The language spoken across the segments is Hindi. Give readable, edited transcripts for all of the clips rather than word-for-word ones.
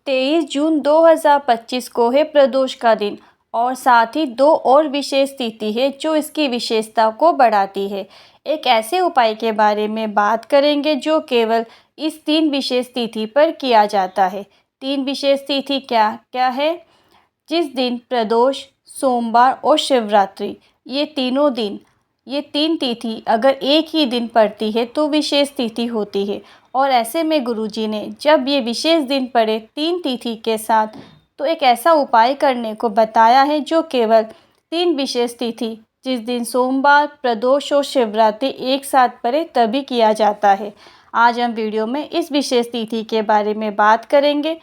23 जून 2025 को है प्रदोष का दिन और साथ ही दो और विशेष तिथि है जो इसकी विशेषता को बढ़ाती है। एक ऐसे उपाय के बारे में बात करेंगे जो केवल इस 3 विशेष तिथि पर किया जाता है। 3 विशेष तिथि क्या क्या है? जिस दिन प्रदोष, सोमवार और शिवरात्रि, ये 3 तिथि अगर एक ही दिन पड़ती है तो विशेष तिथि होती है। और ऐसे में गुरुजी ने जब ये विशेष दिन पड़े 3 तिथि के साथ तो एक ऐसा उपाय करने को बताया है जो केवल 3 विशेष तिथि जिस दिन सोमवार, प्रदोष और शिवरात्रि एक साथ पड़े तभी किया जाता है। आज हम वीडियो में इस विशेष तिथि के बारे में बात करेंगे।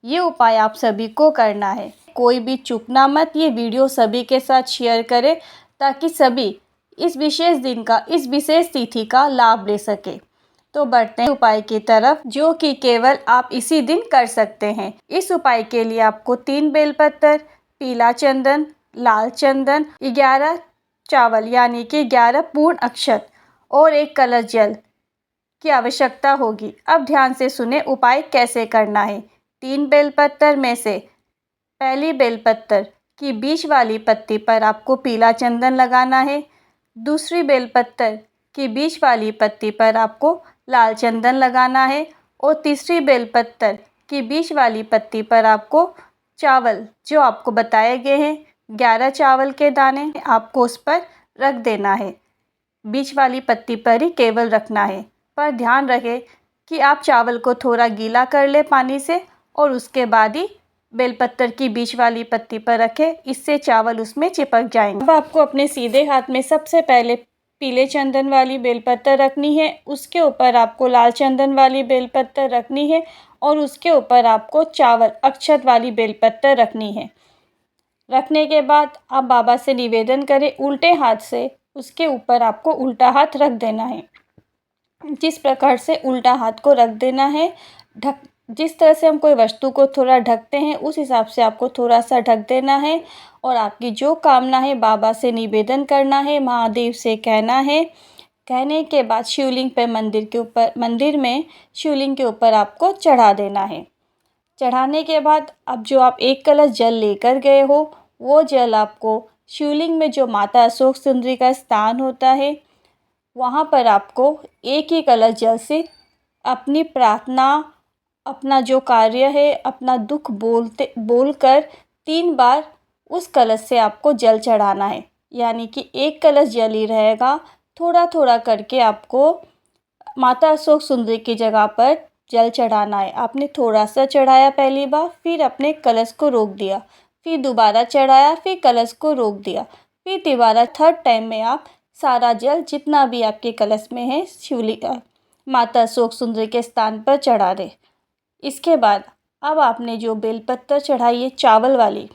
ये उपाय आप सभी को करना है, कोई भी चूकना मत। ये वीडियो सभी के साथ शेयर करें ताकि सभी इस विशेष दिन का, इस विशेष तिथि का लाभ ले सके। तो बढ़ते हैं उपाय की तरफ जो कि केवल आप इसी दिन कर सकते हैं। इस उपाय के लिए आपको 3 बेलपत्र, पीला चंदन, लाल चंदन, 11 चावल यानी कि 11 पूर्ण अक्षत और 1 कलश जल की आवश्यकता होगी। अब ध्यान से सुने उपाय कैसे करना है। 3 बेलपत्र में से पहली बेलपत्र की बीच वाली पत्ती पर आपको पीला चंदन लगाना है। दूसरी बेलपत्र की बीच वाली पत्ती पर आपको लाल चंदन लगाना है और तीसरी बेलपत्र की बीच वाली पत्ती पर आपको चावल जो आपको बताए गए हैं 11 चावल के दाने आपको उस पर रख देना है। बीच वाली पत्ती पर ही केवल रखना है, पर ध्यान रहे कि आप चावल को थोड़ा गीला कर ले पानी से और उसके बाद ही बेलपत्र की बीच वाली पत्ती पर रखें, इससे चावल उसमें चिपक जाएंगे। अब आपको अपने सीधे हाथ में सबसे पहले पीले चंदन वाली बेलपत्र रखनी है, उसके ऊपर आपको लाल चंदन वाली बेलपत्र रखनी है और उसके ऊपर आपको चावल अक्षत वाली बेलपत्र रखनी है। रखने के बाद आप बाबा से निवेदन करें, उल्टे हाथ से उसके ऊपर आपको उल्टा हाथ रख देना है। जिस प्रकार से उल्टा हाथ को रख देना है, जिस तरह से हम कोई वस्तु को थोड़ा ढकते हैं उस हिसाब से आपको थोड़ा सा ढक देना है और आपकी जो कामना है बाबा से निवेदन करना है, महादेव से कहना है। कहने के बाद शिवलिंग पे मंदिर में शिवलिंग के ऊपर आपको चढ़ा देना है। चढ़ाने के बाद अब जो आप 1 कलश जल लेकर गए हो वो जल आपको शिवलिंग में जो माता अशोक सुंदरी का स्थान होता है वहाँ पर आपको एक ही कलश जल से अपनी प्रार्थना, अपना जो कार्य है, अपना दुख बोलकर 3 बार उस कलश से आपको जल चढ़ाना है। यानी कि 1 कलश जल ही रहेगा, थोड़ा थोड़ा करके आपको माता अशोक सुंदरी की जगह पर जल चढ़ाना है। आपने थोड़ा सा चढ़ाया पहली बार, फिर अपने कलश को रोक दिया, फिर दोबारा चढ़ाया, फिर कलश को रोक दिया, फिर दोबारा 3rd टाइम में आप सारा जल जितना भी आपके कलश में है शिवलिंग माता अशोक सुंदरी के स्थान पर चढ़ा दें। इसके बाद अब आपने जो बेलपत्र चढ़ाई है चावल वाली,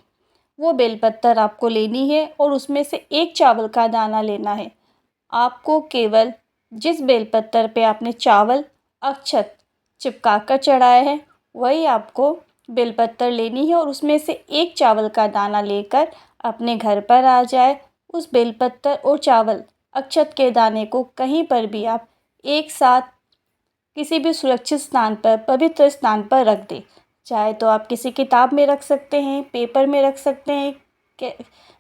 वो बेलपत्र आपको लेनी है और उसमें से 1 चावल का दाना लेना है। आपको केवल जिस बेलपत्र पे आपने चावल अक्षत चिपका कर चढ़ाया है वही आपको बेलपत्र लेनी है और उसमें से 1 चावल का दाना लेकर अपने घर पर आ जाए। उस बेलपत्र और चावल अक्षत के दाने को कहीं पर भी आप एक साथ किसी भी सुरक्षित स्थान पर, पवित्र स्थान पर रख दें। चाहे तो आप किसी किताब में रख सकते हैं, पेपर में रख सकते हैं,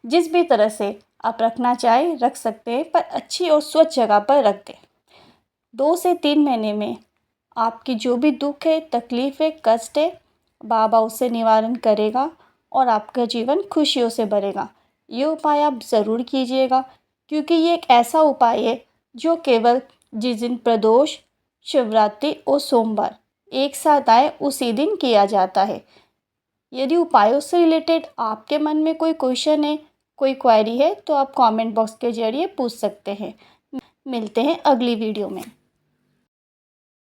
जिस भी तरह से आप रखना चाहें रख सकते हैं, पर अच्छी और स्वच्छ जगह पर रख दें। 2 से 3 महीने में आपकी जो भी दुख है, तकलीफ़ है, कष्ट है, बाबा उससे निवारण करेगा और आपका जीवन खुशियों से भरेगा। ये उपाय आप ज़रूर कीजिएगा क्योंकि ये एक ऐसा उपाय है जो केवल जिस दिन प्रदोष, शिवरात्रि और सोमवार एक साथ आए उसी दिन किया जाता है। यदि उपायों से रिलेटेड आपके मन में कोई क्वेश्चन है, कोई क्वेरी है तो आप कमेंट बॉक्स के जरिए पूछ सकते हैं। मिलते हैं अगली वीडियो में।